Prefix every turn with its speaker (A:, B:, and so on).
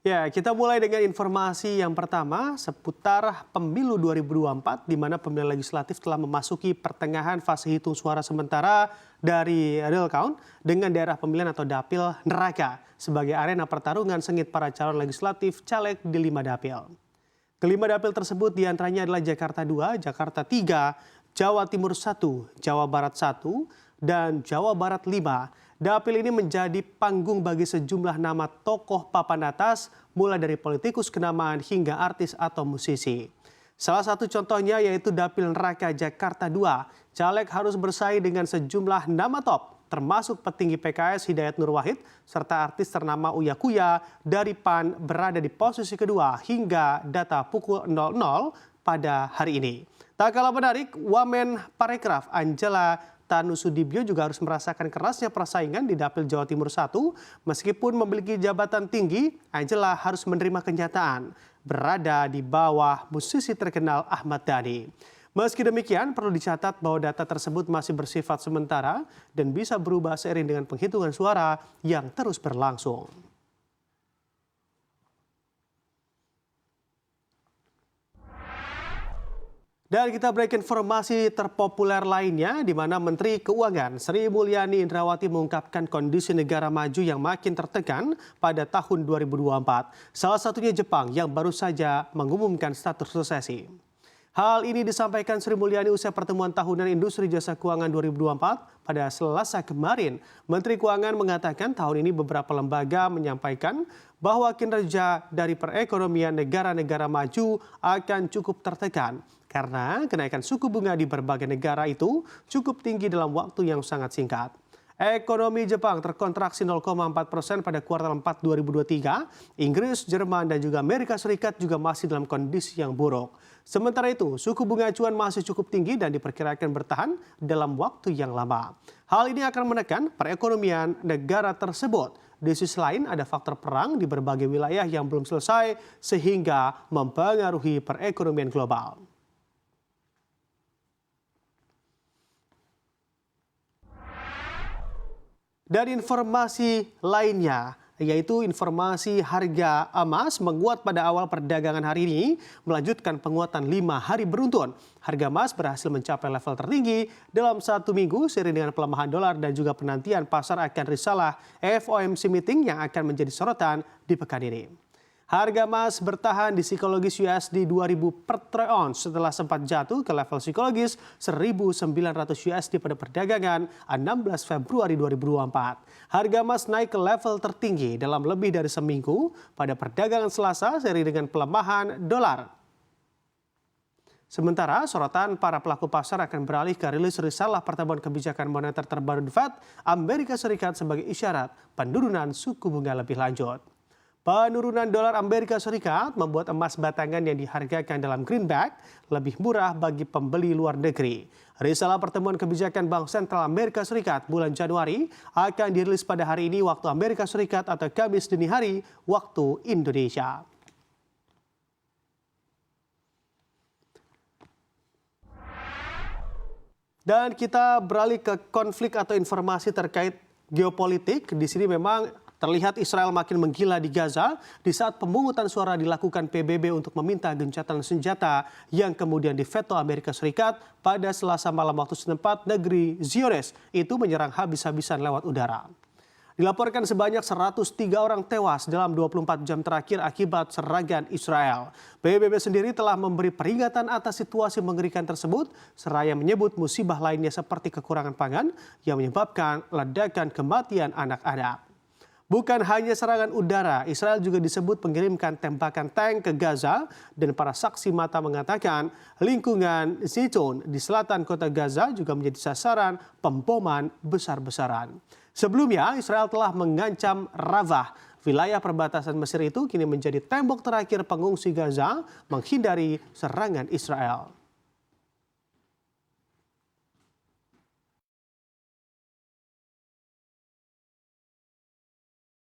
A: Ya, kita mulai dengan informasi yang pertama seputar pemilu 2024 di mana pemilihan legislatif telah memasuki pertengahan fase hitung suara sementara dari real count dengan daerah pemilihan atau dapil neraka sebagai arena pertarungan sengit para calon legislatif caleg di 5 dapil. Kelima dapil tersebut diantaranya adalah Jakarta 2, Jakarta 3, Jawa Timur 1, Jawa Barat 1, dan Jawa Barat 5. Dapil ini menjadi panggung bagi sejumlah nama tokoh papan atas, mulai dari politikus kenamaan hingga artis atau musisi. Salah satu contohnya yaitu Dapil Neraka Jakarta 2. Caleg harus bersaing dengan sejumlah nama top, termasuk petinggi PKS Hidayat Nur Wahid, serta artis ternama Uya Kuya dari PAN berada di posisi kedua hingga data pukul 00 pada hari ini. Tak kalah menarik, Wamen Parekraf Angela Tanusudibyo juga harus merasakan kerasnya persaingan di Dapil Jawa Timur 1. Meskipun memiliki jabatan tinggi, Angela harus menerima kenyataan berada di bawah musisi terkenal Ahmad Dhani. Meski demikian, perlu dicatat bahwa data tersebut masih bersifat sementara dan bisa berubah seiring dengan penghitungan suara yang terus berlangsung. Dan kita break informasi terpopuler lainnya di mana Menteri Keuangan Sri Mulyani Indrawati mengungkapkan kondisi negara maju yang makin tertekan pada tahun 2024. Salah satunya Jepang yang baru saja mengumumkan status resesi. Hal ini disampaikan Sri Mulyani usai pertemuan tahunan industri jasa keuangan 2024 pada Selasa kemarin. Menteri Keuangan mengatakan tahun ini beberapa lembaga menyampaikan bahwa kinerja dari perekonomian negara-negara maju akan cukup tertekan karena kenaikan suku bunga di berbagai negara itu cukup tinggi dalam waktu yang sangat singkat. Ekonomi Jepang terkontraksi 0,4% pada kuartal 4 2023. Inggris, Jerman, dan juga Amerika Serikat juga masih dalam kondisi yang buruk. Sementara itu, suku bunga acuan masih cukup tinggi dan diperkirakan bertahan dalam waktu yang lama. Hal ini akan menekan perekonomian negara tersebut. Di sisi lain, ada faktor perang di berbagai wilayah yang belum selesai sehingga mempengaruhi perekonomian global. Dan informasi lainnya, yaitu informasi harga emas menguat pada awal perdagangan hari ini, melanjutkan penguatan 5 hari beruntun. Harga emas berhasil mencapai level tertinggi dalam 1 minggu seiring dengan pelemahan dolar dan juga penantian pasar akan risalah FOMC meeting yang akan menjadi sorotan di pekan ini. Harga emas bertahan di psikologis USD 2.000 per troy ounce setelah sempat jatuh ke level psikologis 1.900 USD pada perdagangan 16 Februari 2024. Harga emas naik ke level tertinggi dalam lebih dari seminggu pada perdagangan Selasa seiring dengan pelemahan dolar. Sementara sorotan para pelaku pasar akan beralih ke rilis risalah pertemuan kebijakan moneter terbaru Fed Amerika Serikat sebagai isyarat penurunan suku bunga lebih lanjut. Penurunan dolar Amerika Serikat membuat emas batangan yang dihargakan dalam greenback lebih murah bagi pembeli luar negeri. Risalah pertemuan kebijakan Bank Sentral Amerika Serikat bulan Januari akan dirilis pada hari ini waktu Amerika Serikat atau Kamis dini hari waktu Indonesia. Dan kita beralih ke konflik atau informasi terkait geopolitik. Di sini memang terlihat Israel makin menggila di Gaza di saat pemungutan suara dilakukan PBB untuk meminta gencatan senjata yang kemudian diveto Amerika Serikat pada Selasa malam waktu setempat. Negeri Zionis itu menyerang habis-habisan lewat udara. Dilaporkan sebanyak 103 orang tewas dalam 24 jam terakhir akibat serangan Israel. PBB sendiri telah memberi peringatan atas situasi mengerikan tersebut, seraya menyebut musibah lainnya seperti kekurangan pangan yang menyebabkan ledakan kematian anak-anak. Bukan hanya serangan udara, Israel juga disebut mengirimkan tembakan tank ke Gaza dan para saksi mata mengatakan lingkungan Zaytun di selatan kota Gaza juga menjadi sasaran pemboman besar-besaran. Sebelumnya, Israel telah mengancam Rafah. Wilayah perbatasan Mesir itu kini menjadi tembok terakhir pengungsi Gaza menghindari serangan Israel.